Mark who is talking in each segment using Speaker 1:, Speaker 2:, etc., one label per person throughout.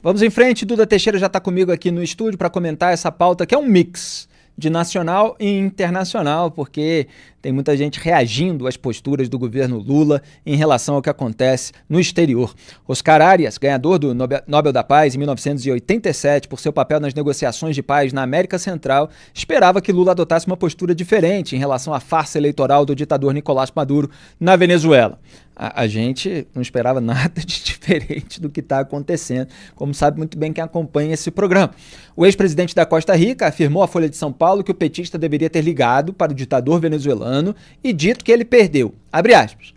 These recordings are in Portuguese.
Speaker 1: Vamos em frente, Duda Teixeira já está comigo aqui no estúdio para comentar essa pauta que é um mix de nacional e internacional, porque tem muita gente reagindo às posturas do governo Lula em relação ao que acontece no exterior. Oscar Arias, ganhador do Nobel da Paz em 1987 por seu papel nas negociações de paz na América Central, esperava que Lula adotasse uma postura diferente em relação à farsa eleitoral do ditador Nicolás Maduro na Venezuela. A gente não esperava nada de diferente do que está acontecendo, como sabe muito bem quem acompanha esse programa. O ex-presidente da Costa Rica afirmou à Folha de São Paulo que o petista deveria ter ligado para o ditador venezuelano e dito que ele perdeu. Abre aspas.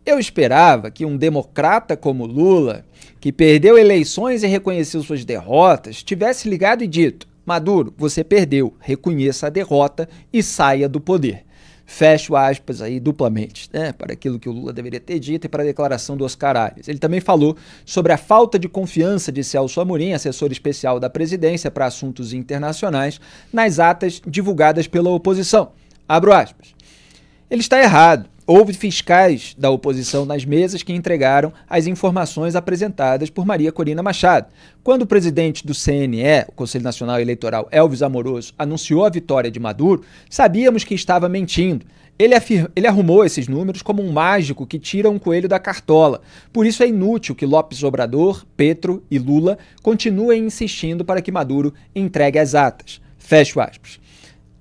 Speaker 1: Eu esperava que um democrata como Lula, que perdeu eleições e reconheceu suas derrotas, tivesse ligado e dito: Maduro, você perdeu, reconheça a derrota e saia do poder. Fecho aspas aí duplamente, né, para aquilo que o Lula deveria ter dito e para a declaração do Oscar Arias. Ele também falou sobre a falta de confiança de Celso Amorim, assessor especial da presidência para assuntos internacionais, nas atas divulgadas pela oposição. Abro aspas. Ele está errado. Houve fiscais da oposição nas mesas que entregaram as informações apresentadas por Maria Corina Machado. Quando o presidente do CNE, o Conselho Nacional Eleitoral, Elvis Amoroso, anunciou a vitória de Maduro, sabíamos que estava mentindo. Ele arrumou esses números como um mágico que tira um coelho da cartola. Por isso é inútil que López Obrador, Petro e Lula continuem insistindo para que Maduro entregue as atas. Fecho aspas.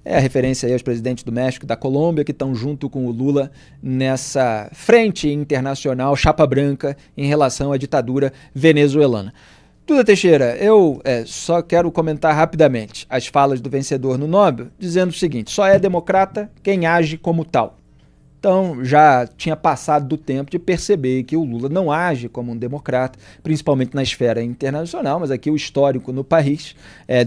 Speaker 1: É a referência aí aos presidentes do México e da Colômbia que estão junto com o Lula nessa frente internacional chapa branca em relação à ditadura venezuelana. Duda Teixeira, eu só quero comentar rapidamente as falas do vencedor no Nobel, dizendo o seguinte: só é democrata quem age como tal. Então já tinha passado do tempo de perceber que o Lula não age como um democrata, principalmente na esfera internacional, mas aqui o histórico no país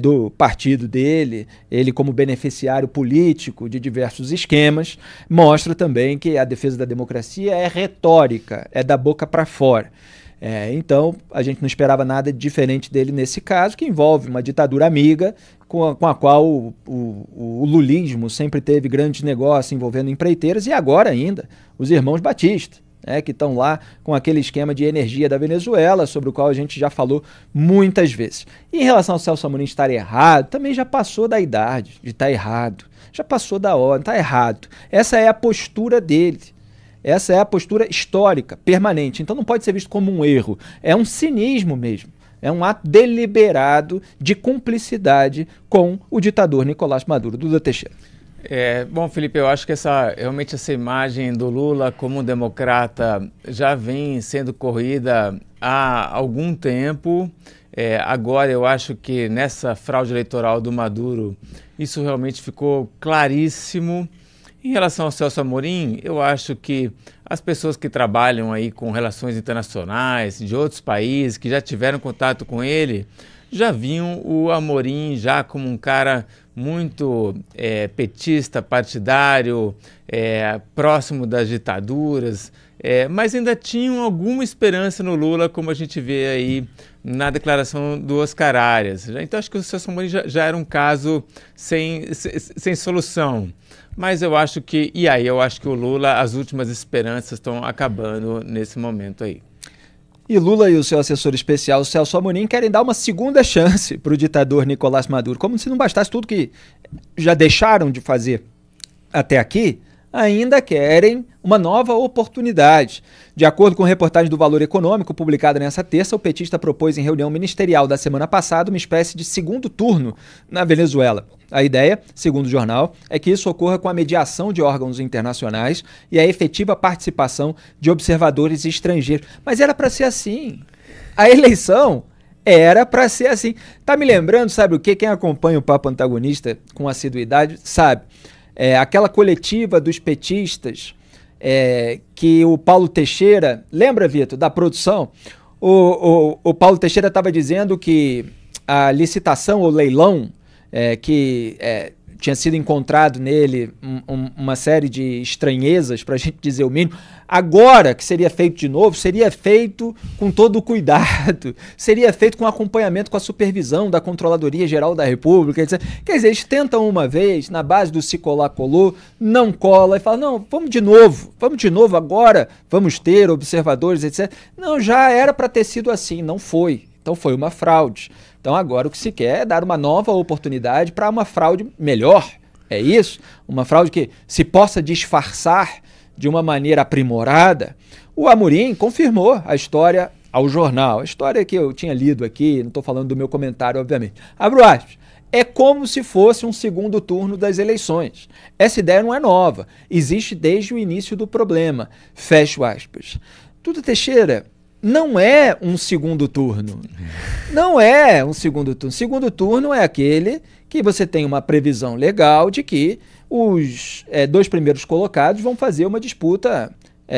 Speaker 1: do partido dele, ele como beneficiário político de diversos esquemas, mostra também que a defesa da democracia é retórica, é da boca para fora. Então, a gente não esperava nada diferente dele nesse caso, que envolve uma ditadura amiga com a qual o lulismo sempre teve grandes negócios envolvendo empreiteiras, e agora ainda os irmãos Batista, que estão lá com aquele esquema de energia da Venezuela, sobre o qual a gente já falou muitas vezes. E em relação ao Celso Amorim estar errado, também já passou da idade de estar errado, já passou da hora, está errado. Essa é a postura dele. Essa é a postura histórica, permanente. Então não pode ser visto como um erro. É um cinismo mesmo. É um ato deliberado de cumplicidade com o ditador Nicolás Maduro. Duda Teixeira.
Speaker 2: Bom, Felipe, eu acho que realmente essa imagem do Lula como um democrata já vem sendo corrida há algum tempo. Agora eu acho que nessa fraude eleitoral do Maduro, isso realmente ficou claríssimo. Em relação ao Celso Amorim, eu acho que as pessoas que trabalham aí com relações internacionais de outros países, que já tiveram contato com ele, já viam o Amorim já como um cara muito petista, partidário, próximo das ditaduras, mas ainda tinham alguma esperança no Lula, como a gente vê aí na declaração do Oscar Arias. Então acho que o Celso Amorim já era um caso sem solução. Mas eu acho que o Lula, as últimas esperanças estão acabando nesse momento aí.
Speaker 1: E Lula e o seu assessor especial, Celso Amorim, querem dar uma segunda chance para o ditador Nicolás Maduro. Como se não bastasse tudo que já deixaram de fazer até aqui, ainda querem uma nova oportunidade. De acordo com reportagem do Valor Econômico, publicada nessa terça, o petista propôs em reunião ministerial da semana passada uma espécie de segundo turno na Venezuela. A ideia, segundo o jornal, é que isso ocorra com a mediação de órgãos internacionais e a efetiva participação de observadores estrangeiros. Mas era para ser assim. A eleição era para ser assim. Tá me lembrando, sabe o quê? Quem acompanha o Papo Antagonista com assiduidade sabe. Aquela coletiva dos petistas que o Paulo Teixeira, lembra, Vitor, da produção? O Paulo Teixeira estava dizendo que a licitação ou leilão tinha sido encontrado nele uma série de estranhezas, para a gente dizer o mínimo. Agora que seria feito de novo, seria feito com todo o cuidado, seria feito com acompanhamento, com a supervisão da Controladoria Geral da República, etc. Quer dizer, eles tentam uma vez, na base do se colar, colou, não cola, e falam, não, vamos de novo agora, vamos ter observadores, etc. Não, já era para ter sido assim, não foi. Então foi uma fraude. Então agora o que se quer é dar uma nova oportunidade para uma fraude melhor. É isso? Uma fraude que se possa disfarçar de uma maneira aprimorada. O Amorim confirmou a história ao jornal. A história que eu tinha lido aqui, não estou falando do meu comentário, obviamente. Abro aspas. É como se fosse um segundo turno das eleições. Essa ideia não é nova. Existe desde o início do problema. Fecho aspas. Duda Teixeira, não é um segundo turno. Não é um segundo turno. Segundo turno é aquele que você tem uma previsão legal de que os dois primeiros colocados vão fazer uma disputa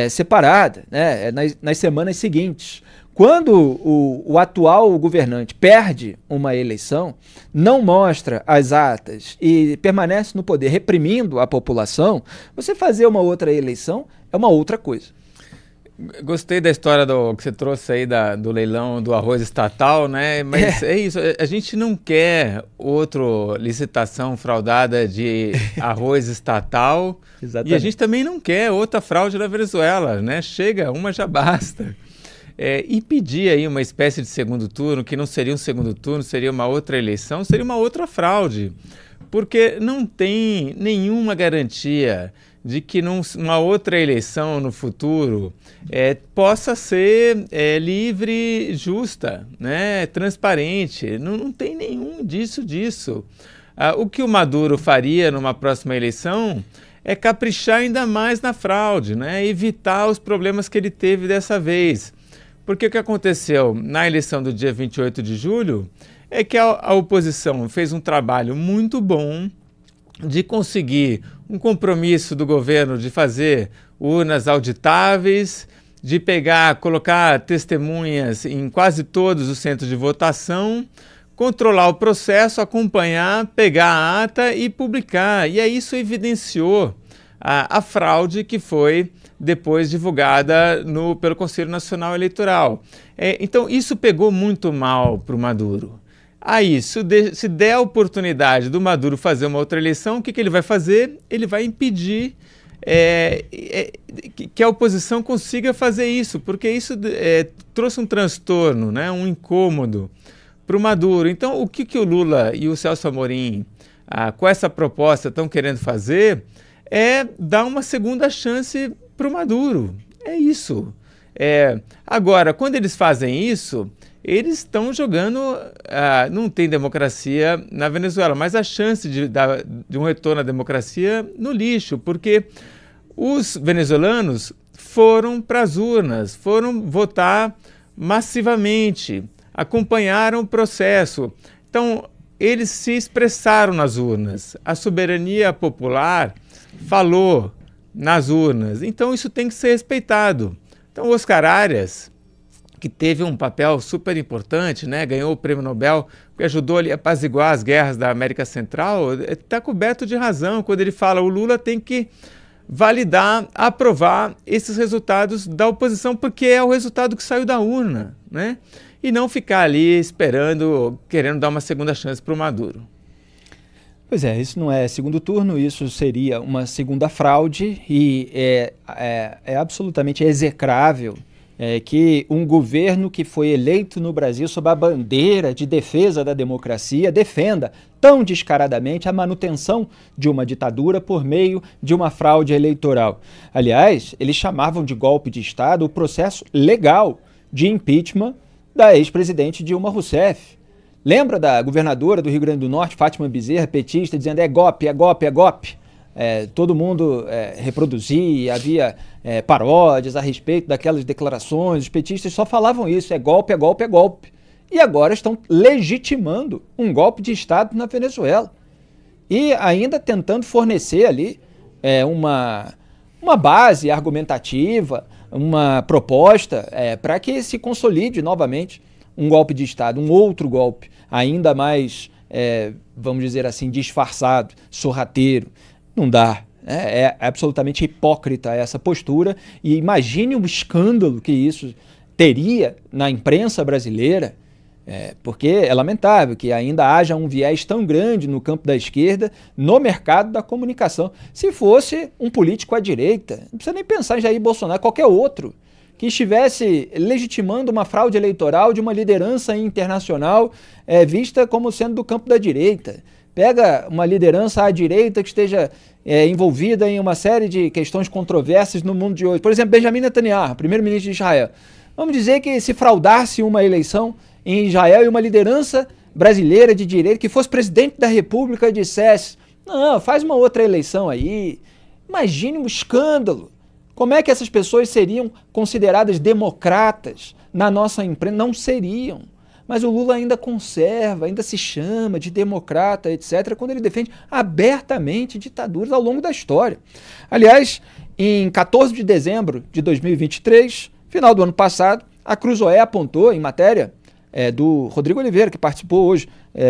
Speaker 1: separada, né, nas semanas seguintes. Quando o atual governante perde uma eleição, não mostra as atas e permanece no poder reprimindo a população, você fazer uma outra eleição é uma outra coisa.
Speaker 2: Gostei da história que você trouxe aí do leilão do arroz estatal, né? Mas é isso, a gente não quer outra licitação fraudada de arroz estatal.
Speaker 1: Exatamente.
Speaker 2: E a gente também não quer outra fraude na Venezuela, né? Chega, uma já basta. E pedir aí uma espécie de segundo turno, que não seria um segundo turno, seria uma outra eleição, seria uma outra fraude. Porque não tem nenhuma garantia de que numa outra eleição no futuro possa ser livre, justa, né, transparente. Não tem nenhum disso. O que o Maduro faria numa próxima eleição é caprichar ainda mais na fraude, né, evitar os problemas que ele teve dessa vez. Porque o que aconteceu na eleição do dia 28 de julho é que a oposição fez um trabalho muito bom de conseguir um compromisso do governo de fazer urnas auditáveis, de colocar testemunhas em quase todos os centros de votação, controlar o processo, acompanhar, pegar a ata e publicar. E aí isso evidenciou a fraude que foi depois divulgada pelo Conselho Nacional Eleitoral. Então isso pegou muito mal para o Maduro. Aí, se der a oportunidade do Maduro fazer uma outra eleição, o que ele vai fazer? Ele vai impedir que a oposição consiga fazer isso, porque isso trouxe um transtorno, né, um incômodo para o Maduro. Então, o que o Lula e o Celso Amorim, com essa proposta, estão querendo fazer é dar uma segunda chance para o Maduro. É isso. Agora, quando eles fazem isso, eles estão jogando, não tem democracia na Venezuela, mas a chance de um retorno à democracia no lixo, porque os venezuelanos foram para as urnas, foram votar massivamente, acompanharam o processo. Então, eles se expressaram nas urnas, a soberania popular falou nas urnas, então isso tem que ser respeitado. Então, Oscar Arias, que teve um papel super importante, né? Ganhou o Prêmio Nobel, que ajudou a apaziguar as guerras da América Central, está coberto de razão quando ele fala que o Lula tem que validar, aprovar esses resultados da oposição, porque é o resultado que saiu da urna, né? E não ficar ali esperando, querendo dar uma segunda chance para o Maduro.
Speaker 1: Pois é, isso não é segundo turno, isso seria uma segunda fraude e é absolutamente execrável que um governo que foi eleito no Brasil sob a bandeira de defesa da democracia defenda tão descaradamente a manutenção de uma ditadura por meio de uma fraude eleitoral. Aliás, eles chamavam de golpe de Estado o processo legal de impeachment da ex-presidente Dilma Rousseff. Lembra da governadora do Rio Grande do Norte, Fátima Bezerra, petista, dizendo é golpe, é golpe, é golpe? Todo mundo reproduzia, havia paródias a respeito daquelas declarações, os petistas só falavam isso, é golpe, é golpe, é golpe. E agora estão legitimando um golpe de Estado na Venezuela. E ainda tentando fornecer ali uma base argumentativa, uma proposta para que se consolide novamente um golpe de Estado, um outro golpe, ainda mais, vamos dizer assim, disfarçado, sorrateiro. Não dá. É absolutamente hipócrita essa postura e imagine o escândalo que isso teria na imprensa brasileira, porque é lamentável que ainda haja um viés tão grande no campo da esquerda no mercado da comunicação. Se fosse um político à direita, não precisa nem pensar em Jair Bolsonaro, qualquer outro que estivesse legitimando uma fraude eleitoral de uma liderança internacional vista como sendo do campo da direita. Pega uma liderança à direita que esteja envolvida em uma série de questões controversas no mundo de hoje. Por exemplo, Benjamin Netanyahu, primeiro-ministro de Israel. Vamos dizer que se fraudasse uma eleição em Israel e uma liderança brasileira de direita que fosse presidente da República dissesse: não, faz uma outra eleição aí. Imagine um escândalo. Como é que essas pessoas seriam consideradas democratas na nossa imprensa? Não seriam. Mas o Lula ainda conserva, ainda se chama de democrata, etc., quando ele defende abertamente ditaduras ao longo da história. Aliás, em 14 de dezembro de 2023, final do ano passado, a Cruzoé apontou, em matéria do Rodrigo Oliveira, que participou hoje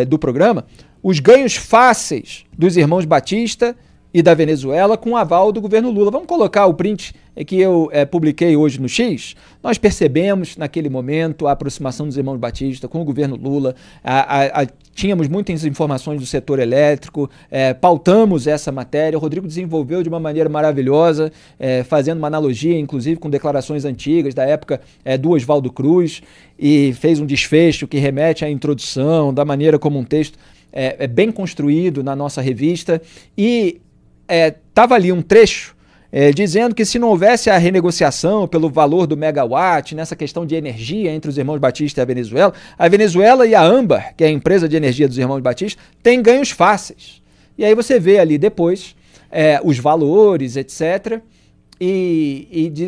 Speaker 1: do programa, os ganhos fáceis dos irmãos Batista e da Venezuela com o aval do governo Lula. Vamos colocar o print que eu publiquei hoje no X. Nós percebemos naquele momento a aproximação dos irmãos Batista com o governo Lula, tínhamos muitas informações do setor elétrico, pautamos essa matéria, o Rodrigo desenvolveu de uma maneira maravilhosa, fazendo uma analogia, inclusive, com declarações antigas da época do Oswaldo Cruz, e fez um desfecho que remete à introdução, da maneira como um texto é bem construído na nossa revista, e estava ali um trecho dizendo que se não houvesse a renegociação pelo valor do megawatt, nessa questão de energia entre os irmãos Batista e a Venezuela e a Âmbar, que é a empresa de energia dos irmãos Batista, tem ganhos fáceis. E aí você vê ali depois os valores, etc.,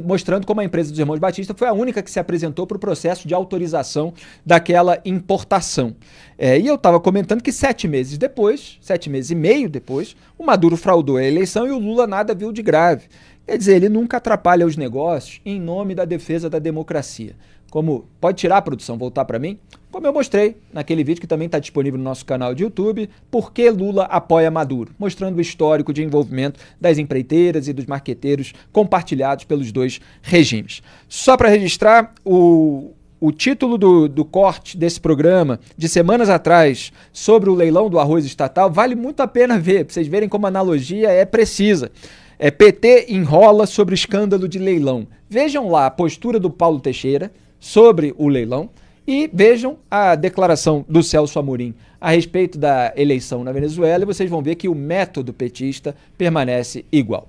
Speaker 1: mostrando como a empresa dos irmãos Batista foi a única que se apresentou para o processo de autorização daquela importação. E eu estava comentando que 7 meses e meio depois, o Maduro fraudou a eleição e o Lula nada viu de grave. Quer dizer, ele nunca atrapalha os negócios em nome da defesa da democracia. Como pode tirar a produção, voltar para mim? Como eu mostrei naquele vídeo que também está disponível no nosso canal de YouTube, por que Lula apoia Maduro, mostrando o histórico de envolvimento das empreiteiras e dos marqueteiros compartilhados pelos dois regimes. Só para registrar, o título do corte desse programa de semanas atrás sobre o leilão do arroz estatal vale muito a pena ver, para vocês verem como a analogia é precisa. PT enrola sobre o escândalo de leilão. Vejam lá a postura do Paulo Teixeira sobre o leilão e vejam a declaração do Celso Amorim a respeito da eleição na Venezuela e vocês vão ver que o método petista permanece igual.